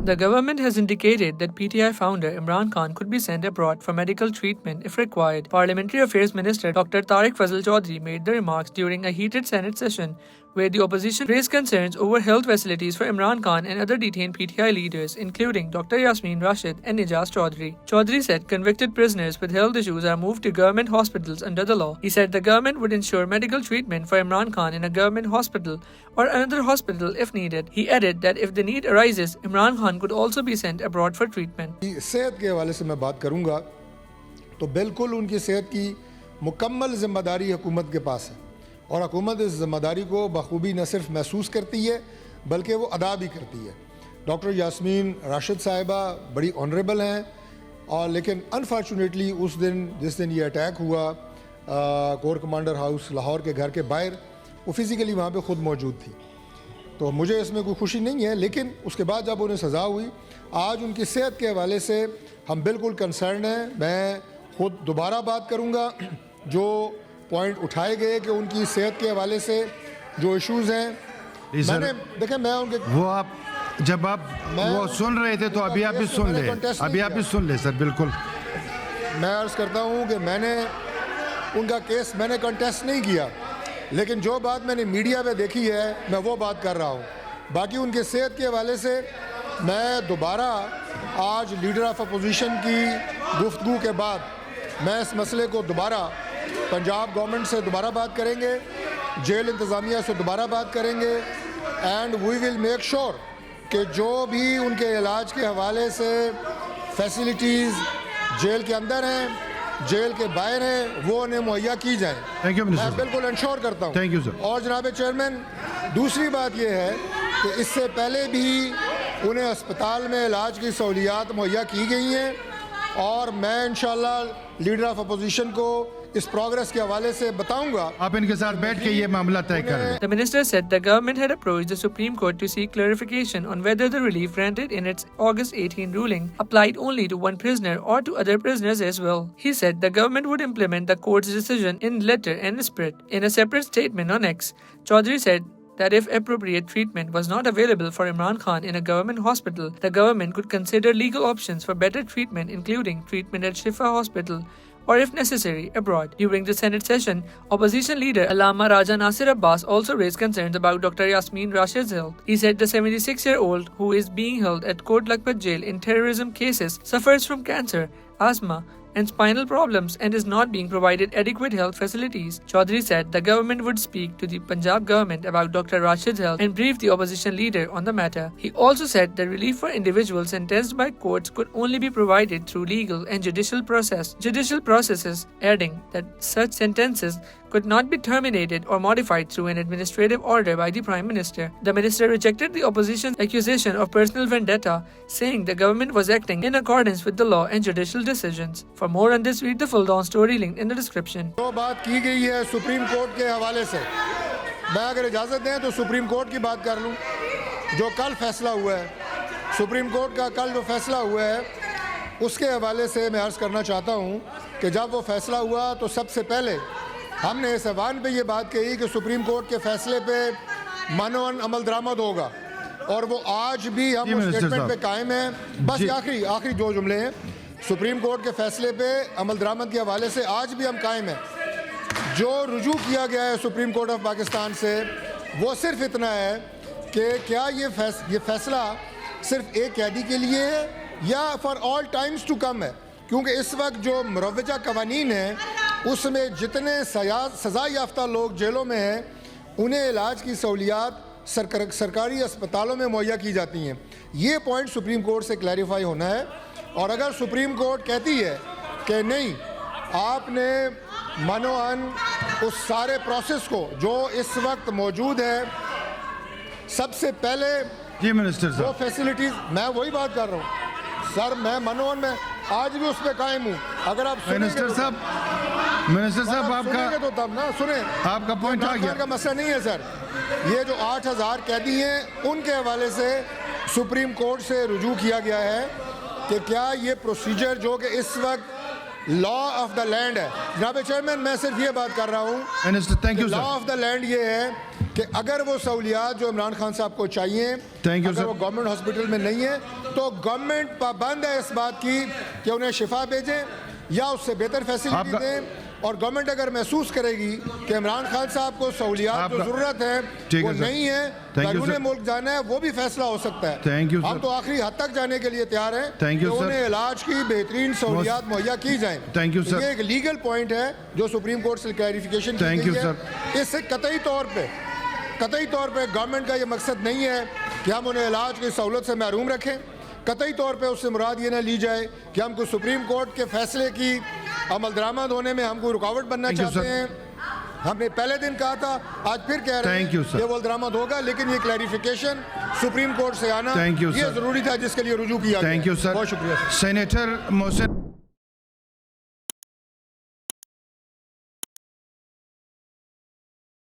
The government has indicated that PTI founder Imran Khan could be sent abroad for medical treatment if required. Parliamentary Affairs Minister Dr. Tariq Fazal Chaudhry made the remarks during a heated Senate session where the opposition raised concerns over health facilities for Imran Khan and other detained PTI leaders, including Dr. Yasmin Rashid and Nijaz Chaudhry. Chaudhry said convicted prisoners with health issues are moved to government hospitals under the law. He said the government would ensure medical treatment for Imran Khan in a government hospital or another hospital if needed. He added that if the need arises, Imran Khan could also be sent abroad for treatment. صحت کے حوالے سے میں بات کروں گا تو بالکل ان کی صحت کی مکمل ذمہ داری حکومت کے پاس ہے اور حکومت اس ذمہ داری کو بخوبی نہ صرف محسوس کرتی ہے بلکہ وہ ادا بھی کرتی ہے. ڈاکٹر یاسمین راشد صاحبہ بڑی آنریبل ہیں اور لیکن انفارچونیٹلی اس دن جس دن یہ اٹیک ہوا کور کمانڈر ہاؤس لاہور کے گھر کے باہر وہ فزیکلی وہاں پہ خود موجود تھی. تو مجھے اس میں کوئی خوشی نہیں ہے لیکن اس کے بعد جب انہیں سزا ہوئی آج ان کی صحت کے حوالے سے ہم بالکل کنسرن ہیں. میں خود دوبارہ بات کروں گا جو پوائنٹ اٹھائے گئے کہ ان کی صحت کے حوالے سے جو ایشوز ہیں میں نے دیکھیں میں ان کے وہ آپ جب آپ وہ سن رہے تھے تو ابھی آپ بھی سن لیں ابھی آپ بھی سن لیں سر. بالکل میں عرض کرتا ہوں کہ میں نے ان کا کیس میں نے کنٹیسٹ نہیں کیا لیکن جو بات میں نے میڈیا پہ دیکھی ہے میں وہ بات کر رہا ہوں. باقی ان کے صحت کے حوالے سے میں دوبارہ آج لیڈر آف اپوزیشن کی گفتگو کے بعد میں اس مسئلے کو دوبارہ پنجاب گورنمنٹ سے دوبارہ بات کریں گے, جیل انتظامیہ سے دوبارہ بات کریں گے and we will make sure کہ جو بھی ان کے علاج کے حوالے سے فیسلٹیز جیل کے اندر ہیں جیل کے باہر ہیں وہ انہیں مہیا کی جائیں. میں بالکل انشور کرتا ہوں. اور جناب چیئرمین دوسری بات یہ ہے کہ اس سے پہلے بھی انہیں اسپتال میں علاج کی سہولیات مہیا کی گئی ہیں اور میں انشاءاللہ لیڈر آف اپوزیشن کو اس پروگرس کے حوالے سے بتاؤں گا. آپ ان کے ساتھ بیٹھ کے یہ معاملہ طے کریں. The minister said the government had approached the Supreme Court to seek clarification on whether the relief granted in its August 18 ruling applied only to one prisoner or to other prisoners as well. He said the government would implement the court's decision in letter and spirit. In a separate statement on X, Chaudhry said that if appropriate treatment was not available for Imran Khan in a government hospital, the government could consider legal options for better treatment, including treatment at Shifa Hospital or if necessary abroad. During the Senate session, opposition leader Allama Raja Nasir Abbas also raised concerns about Dr. Yasmin Rashid's health. He said the 76-year-old who is being held at Kot Lakhpat jail in terrorism cases suffers from cancer, asthma and spinal problems and is not being provided adequate health facilities. Chaudhry said the government would speak to the Punjab government about Dr. Rashid's health and brief the opposition leader on the matter. He also said the relief for individuals sentenced by courts could only be provided through legal and judicial processes, adding that such sentences could not be terminated or modified through an administrative order by the Prime Minister. The minister rejected the opposition's accusation of personal vendetta, saying the government was acting in accordance with the law and judicial decisions. For more on this, read the full Dawn story linked in the description. جو بات کی گئی ہے supreme court کے حوالے سے میں اگر اجازت دیں تو سپریم کورٹ کی بات کر لوں. جو کل فیصلہ ہوا ہے سپریم کورٹ کا کل جو فیصلہ ہوا ہے اس کے حوالے سے میں عرض کرنا چاہتا ہوں کہ جب وہ فیصلہ ہوا تو سب سے پہلے ہم نے اس ایوان پہ یہ بات کہی کہ سپریم کورٹ کے فیصلے پہ منون عمل درآمد ہوگا اور وہ آج بھی ہم اس اسٹیٹمنٹ پہ قائم ہیں. بس آخری دو جملے ہیں. سپریم کورٹ کے فیصلے پہ عمل درآمد کے حوالے سے آج بھی ہم قائم ہیں. جو رجوع کیا گیا ہے سپریم کورٹ آف پاکستان سے وہ صرف اتنا ہے کہ کیا یہ فیصلہ صرف ایک قیدی کے لیے ہے یا for all times to come ہے, کیونکہ اس وقت جو مروجہ قوانین ہیں اس میں جتنے سزا یافتہ لوگ جیلوں میں ہیں انہیں علاج کی سہولیات سرکاری اسپتالوں میں مہیا کی جاتی ہیں. یہ پوائنٹ سپریم کورٹ سے کلیریفائی ہونا ہے اور اگر سپریم کورٹ کہتی ہے کہ نہیں آپ نے منوان اس سارے پروسیس کو جو اس وقت موجود ہے سب سے پہلے وہ فیسلٹیز میں وہی بات کر رہا ہوں سر میں منوان میں آج بھی اس پہ قائم ہوں. اگر آپ منسٹر صاحب آپ کا پوائنٹ آ گیا. کا مسئلہ نہیں ہے سر. یہ جو 8,000 قیدی ہیں ان کے حوالے سے سپریم کورٹ سے رجوع کیا گیا ہے کہ کیا یہ پروسیجر جو کہ اس وقت لا آف دا لینڈ ہے. جناب چیئرمین میں صرف یہ بات کر رہا ہوں لا آف دا لینڈ یہ ہے کہ اگر وہ سہولیات جو عمران خان صاحب کو چاہیے Thank you, اگر sir. وہ گورنمنٹ ہاسپٹل میں نہیں ہے تو گورنمنٹ پابند ہے اس بات کی کہ انہیں شفا بھیجیں یا اس سے بہتر فیسلٹی دیں اور گورنمنٹ اگر محسوس کرے گی کہ عمران خان صاحب کو سہولیات جو ضرورت ہے وہ نہیں ہے بیرون ملک جانا ہے وہ بھی فیصلہ ہو سکتا ہے ہم تو آخری حد تک جانے کے لیے تیار ہیں کہ انہیں علاج کی بہترین سہولیات مہیا کی جائیں یہ ایک لیگل پوائنٹ ہے جو سپریم کورٹ سے کلیریفیکیشن کی گئی ہے اس سے قطعی طور پہ گورنمنٹ کا یہ مقصد نہیں ہے کہ ہم انہیں علاج کی سہولت سے محروم رکھیں قطعی طور پہ اس سے مراد یہ نہ لی جائے کہ ہم کو سپریم کورٹ کے فیصلے کی عمل درآمد ہونے میں ہم کو رکاوٹ بننا چاہتے ہیں ہم نے پہلے دن کہا تھا آج پھر کہہ رہے ہیں یہ عمل درآمد ہوگا لیکن یہ کلیریفیکیشن سپریم کورٹ سے آنا یہ ضروری تھا جس کے لیے رجوع کیا گیا بہت شکریہ سینیٹر محسن